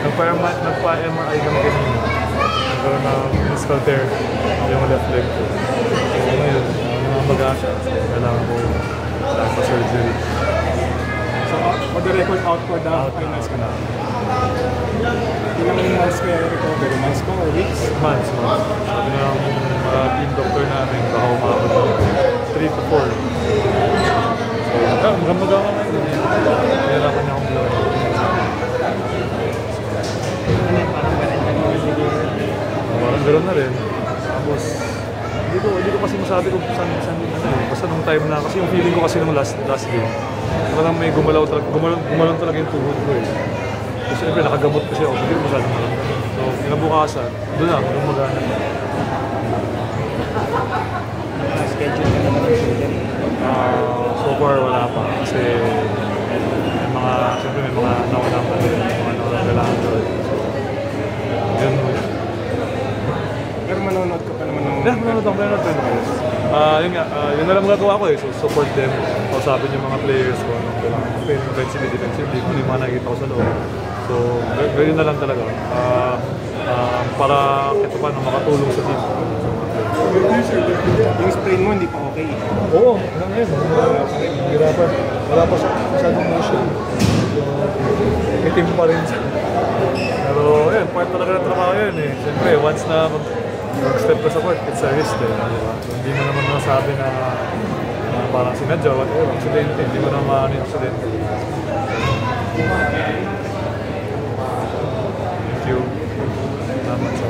Nagpa-MRI kami kanina. Nagkaroon ng meniscal tear yung left leg ko. So ngayon, namaga siya. Kailangan ko pa-surgery. So, for the record, out for the finals ka na. Ilang months kaya recover? Months ko or weeks? Months. Sabi ng team doctor namin, baka umabot ng 3 to 4. So, magamaga ka ngayon. Nahirapan niya akong blowin. Parang gano'n na rin. Tapos, hindi ko kasi masabi kung saan ano eh. Basta nung time na, kasi yung feeling ko kasi nung last game, parang may gumalaw talaga yung tuhod ko eh. So, siyempre nakagamot kasi ako, hindi ko masyadong maramdaman. So, kinabukasan, doon na, magana. Schedule ka naman ng surgery? So far, wala pa. Kasi, siyempre may mga naunang kailangan doon. So, yun. Pero manonood ka pa naman ng... Manonood ako. Yun nga, yun na lang magagawa ko eh. So, support them. Kausapin yung mga players ko. Offensively, defensively, kung yung mga nakikita ko sa loob. So, ganoon na lang talaga. Para ito pa makatulong sa team. Yung sprain mo, hindi pa okay. Oo, hanggang ngayon. Hirapan. Wala pa siya masyadong motion. So, may team pa rin siya. Pero, yun, part talaga ng trabaho yun eh. Siyempre, once na mag-step ka sa court, it's a risk eh. Diba? Hindi mo naman masabi na parang sinadya, whatever, aksidente. Hindi mo naman maano yung aksidente. Thank you. Salamat sa